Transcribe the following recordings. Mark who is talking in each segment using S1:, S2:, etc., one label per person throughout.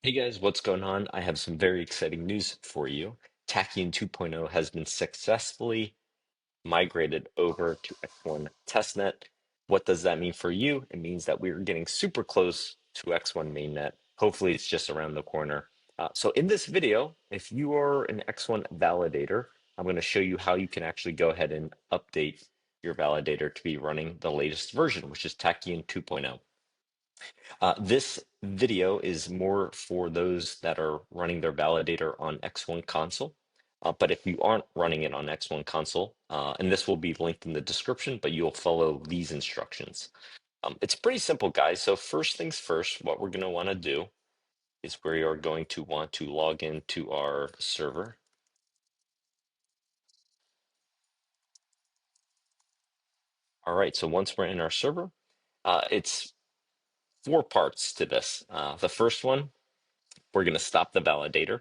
S1: Hey guys, what's going on? I have some very exciting news for you. Tachyon 2.0 has been successfully migrated over to X1 Testnet. What does that mean for you? It means that we're getting super close to X1 Mainnet. Hopefully, it's just around the corner. So in this video, if you are an X1 validator, I'm going to show you how you can actually go ahead and update your validator to be running the latest version, which is Tachyon 2.0. This video is more for those that are running their validator on X1 console. But if you aren't running it on X1 console, and this will be linked in the description, but you'll follow these instructions. It's pretty simple, guys. So first things first, what we're going to want to do is we are going to want to log into our server. All right, so once we're in our server, it's four parts to this. The first one, we're going to stop the validator.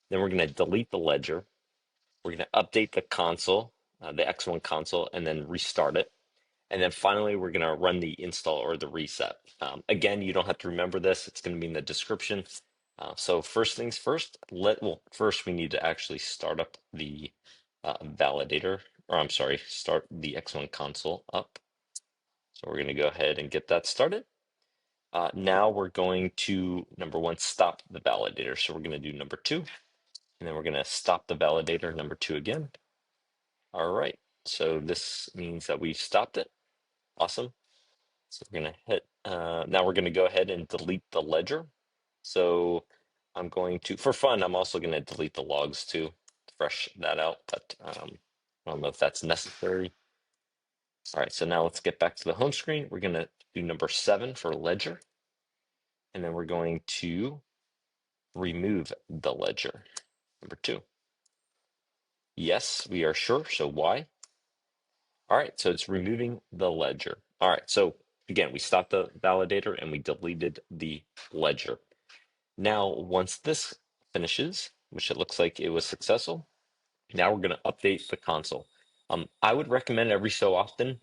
S1: Then we're going to delete the ledger. We're going to update the console, the X1 console, and then restart it. And then finally, we're going to run the install or the reset. Again, you don't have to remember this. It's going to be in the description. So first things first, first we need to actually start up the validator, or I'm sorry, start the X1 console up. So we're going to go ahead and get that started. Now we're going to, number one, stop the validator. So we're going to do number two, and then we're going to stop the validator, number two again. All right, so this means that we've stopped it. Awesome. So we're gonna hit, now we're gonna go ahead and delete the ledger. So I'm going to, for fun, I'm also gonna delete the logs too, fresh that out, but I don't know if that's necessary. All right, so now let's get back to the home screen. We're gonna do number 7 for ledger, and then we're going to remove the ledger, number 2. Yes, we are sure, so why? All right, so it's removing the ledger. All right, so again, we stopped the validator and we deleted the ledger. Now, once this finishes, which it looks like it was successful, now we're going to update the console. I would recommend every so often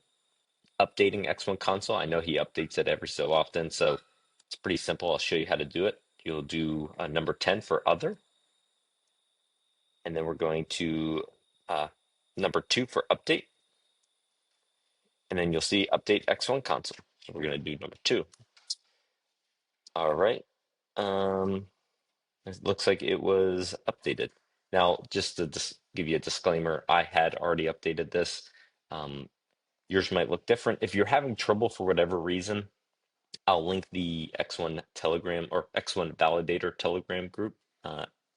S1: updating X1 console. I know he updates it every so often, so it's pretty simple. I'll show you how to do it. You'll do number 10 for other, and then we're going to number 2 for update, and then you'll see update X1 console. So we're going to do number 2. All right. It looks like it was updated. Now, just to give you a disclaimer, I had already updated this. Um, Yours might look different. If you're having trouble for whatever reason, I'll link the X1 Telegram or X1 Validator Telegram group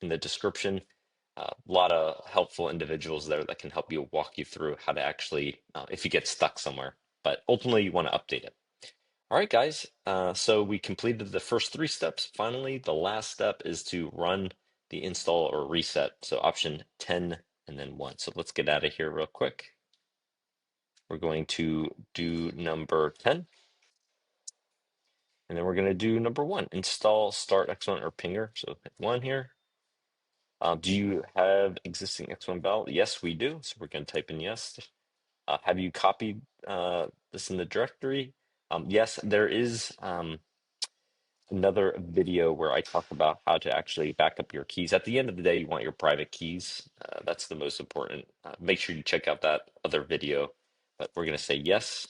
S1: in the description. A lot of helpful individuals there that can help you walk you through how to actually, if you get stuck somewhere. But ultimately, you want to update it. All right, guys. So we completed the first 3 steps. Finally, the last step is to run the install or reset. So option 10 and then 1. So let's get out of here real quick. We're going to do number 10. And then we're going to do number 1, install start X1 or pinger. So hit 1 here. Do you have existing X1 val? Yes, we do. So we're going to type in yes. Have you copied this in the directory? Yes, there is another video where I talk about how to actually back up your keys. At the end of the day, you want your private keys. That's the most important. Make sure you check out that other video. But we're going to say yes.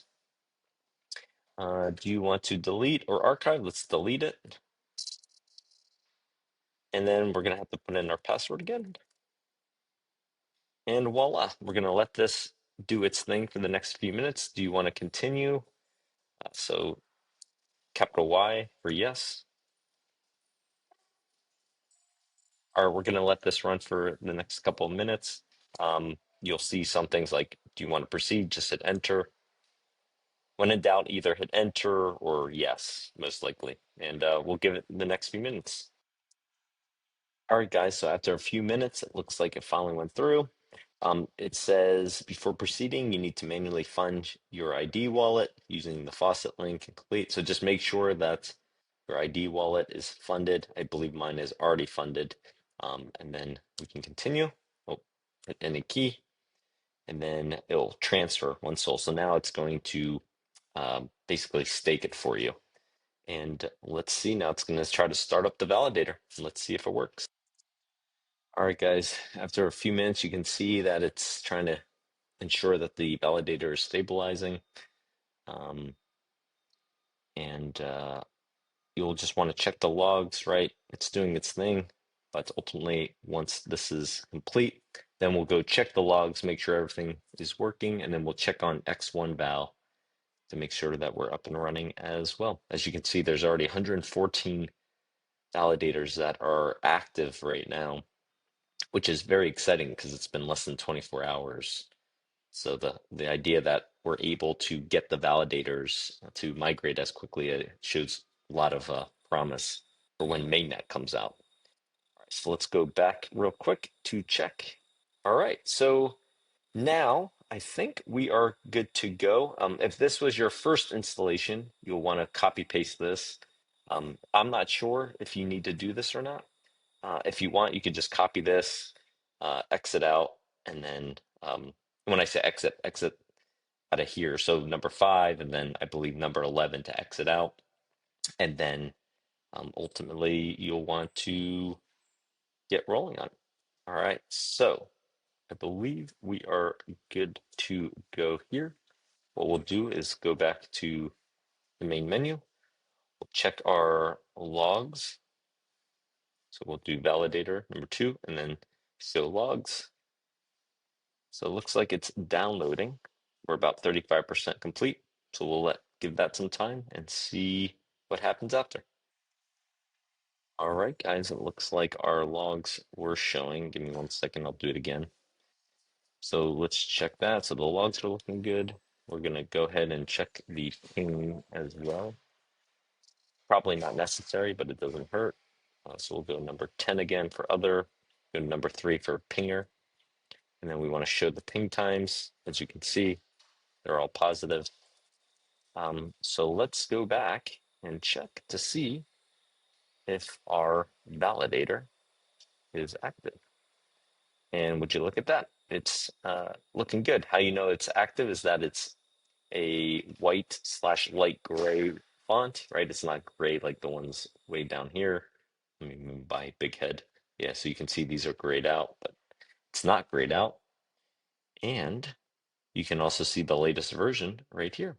S1: Do you want to delete or archive? Let's delete it. And then we're going to have to put in our password again. And voila, we're going to let this do its thing for the next few minutes. Do you want to continue? So capital Y for yes. Or we're going to let this run for the next couple of minutes. You'll see some things like, do you want to proceed? Just hit enter. When in doubt, either hit enter or yes, most likely. And we'll give it the next few minutes. All right, guys, so after a few minutes, it looks like it finally went through. It says, before proceeding, you need to manually fund your ID wallet using the faucet link and complete. So just make sure that your ID wallet is funded. I believe mine is already funded. And then we can continue. Oh, hit any key, and then it'll transfer 1 sol. So now it's going to basically stake it for you. And let's see now, it's going to try to start up the validator. Let's see if it works. All right, guys, after a few minutes, you can see that it's trying to ensure that the validator is stabilizing. And you'll just want to check the logs, right? It's doing its thing, but ultimately, once this is complete, then we'll go check the logs, make sure everything is working, and then we'll check on X1 Val to make sure that we're up and running as well. As you can see, there's already 114 validators that are active right now, which is very exciting because it's been less than 24 hours. So the idea that we're able to get the validators to migrate as quickly shows a lot of promise for when mainnet comes out. All right, so let's go back real quick to check. All right, so now I think we are good to go. If this was your first installation, you'll want to copy paste this. I'm not sure if you need to do this or not. If you want, you could just copy this, exit out, and then when I say exit, exit out of here. So number 5, and then I believe number 11 to exit out. And then ultimately you'll want to get rolling on it. All right, so I believe we are good to go here. What we'll do is go back to the main menu. We'll check our logs. So we'll do validator number 2 and then show logs. So it looks like it's downloading. We're about 35% complete. So we'll give that some time and see what happens after. All right, guys, it looks like our logs were showing. Give me 1 second, I'll do it again. So let's check that. So the logs are looking good. We're gonna go ahead and check the ping as well. Probably not necessary, but it doesn't hurt. So we'll go number 10 again for other, go to number 3 for pinger. And then we wanna show the ping times. As you can see, they're all positive. So let's go back and check to see if our validator is active. And would you look at that? It's looking good. How you know it's active is that it's a white/light gray font, right? It's not gray like the ones way down here. Let me move by big head. Yeah, so you can see these are grayed out, but it's not grayed out. And you can also see the latest version right here.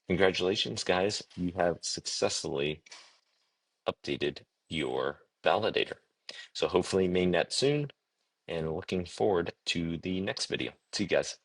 S1: Congratulations, guys. You have successfully updated your validator. So hopefully mainnet soon, and looking forward to the next video. See you guys.